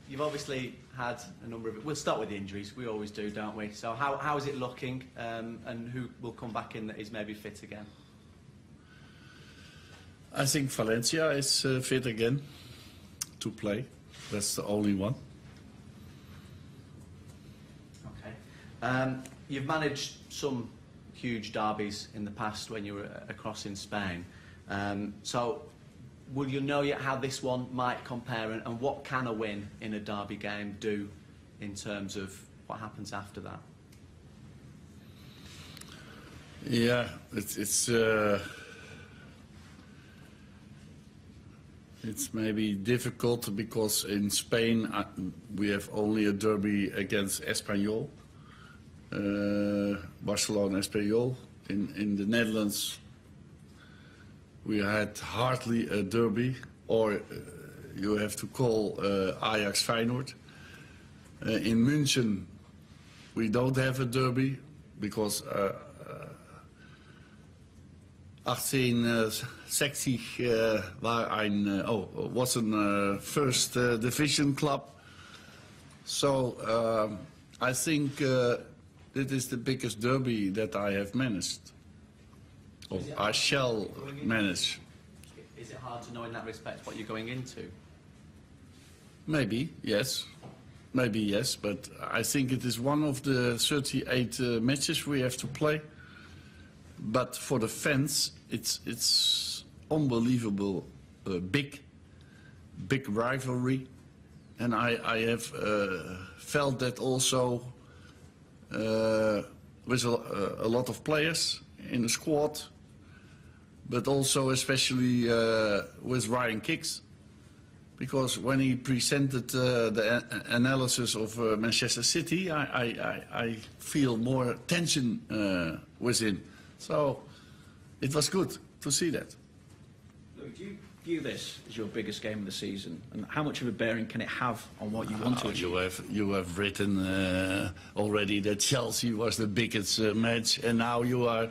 You've obviously had a number of... We'll start with the injuries. We always do, don't we? So how is it looking, and who will come back in that is maybe fit again? I think Valencia is fit again to play. That's the only one. Okay. You've managed some huge derbies in the past when you were across in Spain. So will you know yet how this one might compare, and what can a win in a derby game do in terms of what happens after that? Yeah, it's maybe difficult because in Spain we have only a derby against Espanyol, Barcelona Espanyol. In the Netherlands we had hardly a derby, or you have to call Ajax Feyenoord. In München we don't have a derby because 1860 was a first division club. So I think it is the biggest derby that I have managed. Or I shall manage. Is it hard to know in that respect what you're going into? Maybe, yes. Maybe, yes. But I think it is one of the 38 matches we have to play. But for the fans, it's unbelievable, big rivalry. And I have felt that also with a lot of players in the squad, but also especially with Ryan Giggs, because when he presented the analysis of Manchester City, I feel more tension with him. So it was good to see that. Look, do you view this as your biggest game of the season, and how much of a bearing can it have on what you want to achieve? You have written already that Chelsea was the biggest match, and now you are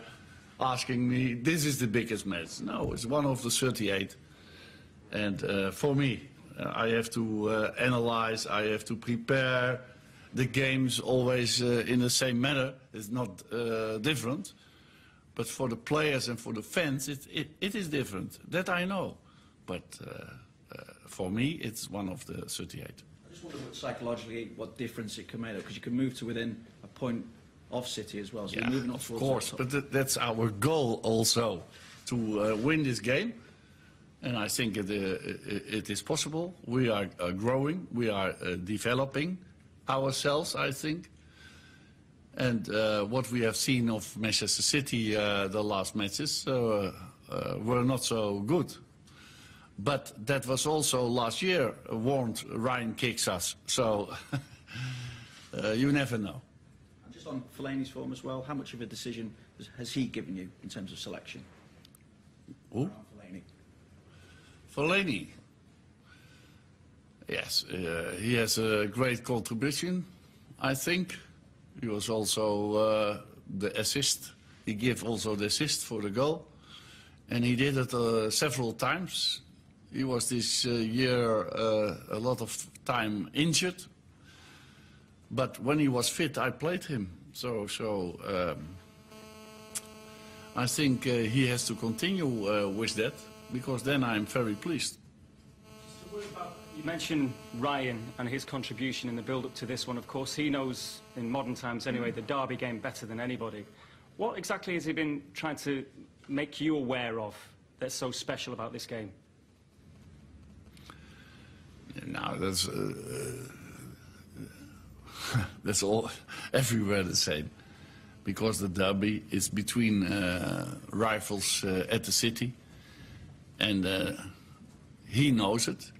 asking me, this is the biggest match. No, it's one of the 38. And for me, I have to analyze, I have to prepare the games always in the same manner. It's not different. But for the players and for the fans, it is different. That I know. But for me, it's one of the 38. I just wonder psychologically what difference it can make, because you can move to within a point of City as well. So yeah, you're moving up of course, but that's our goal also, to win this game. And I think it is possible. We are growing, we are developing ourselves, I think. And what we have seen of Manchester City the last matches were not so good. But that was also last year warned Ryan Giggs us. So you never know. And just on Fellaini's form as well, how much of a decision has he given you in terms of selection? Who? Fellaini. Fellaini. Yes, he has a great contribution, I think. He was also the assist. He gave also the assist for the goal. And he did it several times. He was this year a lot of time injured. But when he was fit, I played him. So I think he has to continue with that, because then I'm very pleased. You mentioned Ryan and his contribution in the build-up to this one. Of course, he knows, in modern times anyway, the derby game better than anybody. What exactly has he been trying to make you aware of that's so special about this game? Now, that's all everywhere the same. Because the derby is between rivals at the city. And he knows it.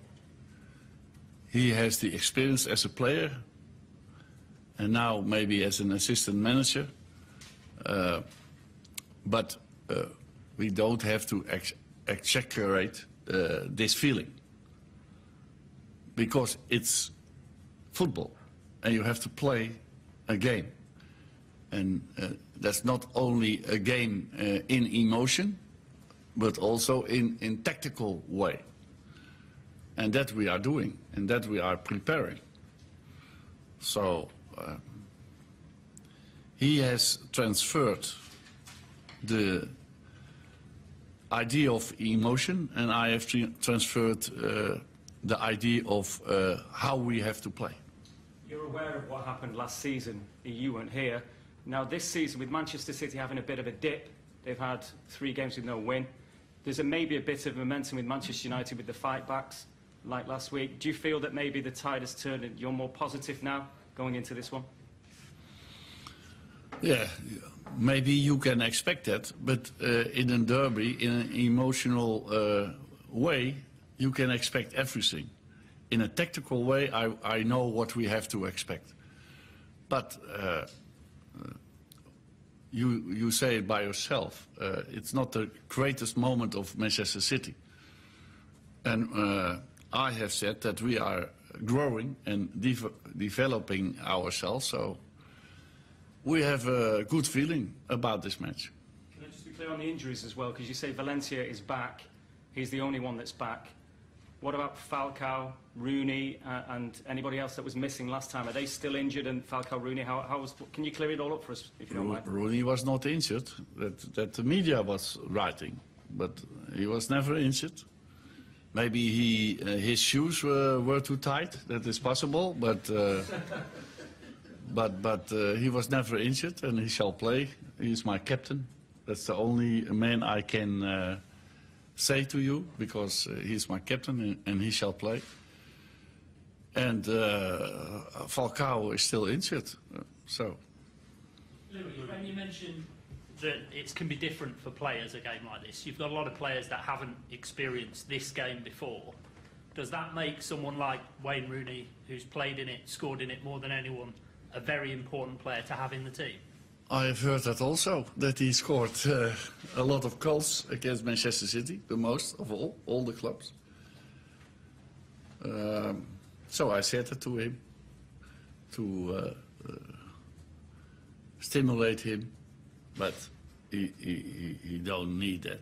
He has the experience as a player, and now maybe as an assistant manager. But we don't have to exaggerate this feeling, because it's football, and you have to play a game. And that's not only a game in emotion, but also in tactical way. And that we are doing, and that we are preparing. So he has transferred the idea of emotion, and I have transferred the idea of how we have to play. You're aware of what happened last season. You weren't here. Now this season, with Manchester City having a bit of a dip, they've had 3 games with no win. There's maybe a bit of momentum with Manchester United with the fight backs, like last week. Do you feel that maybe the tide has turned and you're more positive now going into this one? Yeah, maybe you can expect that, but in a derby, in an emotional way, you can expect everything. In a tactical way, I know what we have to expect. But you say it by yourself. It's not the greatest moment of Manchester City. And I have said that we are growing and developing ourselves, so we have a good feeling about this match. Can I just be clear on the injuries as well? Because you say Valencia is back. He's the only one that's back. What about Falcao, Rooney, and anybody else that was missing last time? Are they still injured? And Falcao, Rooney, can you clear it all up for us, if you don't mind? Rooney was not injured. That the media was writing, but he was never injured. Maybe his shoes were too tight. That is possible, but he was never injured, and he shall play. He is my captain. That's the only man I can say to you, because he's my captain and he shall play. And Falcao is still injured, so. Louis, when you mentioned that it can be different for players a game like this, you've got a lot of players that haven't experienced this game before. Does that make someone like Wayne Rooney, who's played in it, scored in it more than anyone, a very important player to have in the team? I have heard that also, that he scored a lot of goals against Manchester City, the most of all the clubs. So I said it to him, to stimulate him, but he don't need that.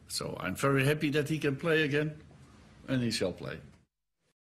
So I'm very happy that he can play again, and he shall play.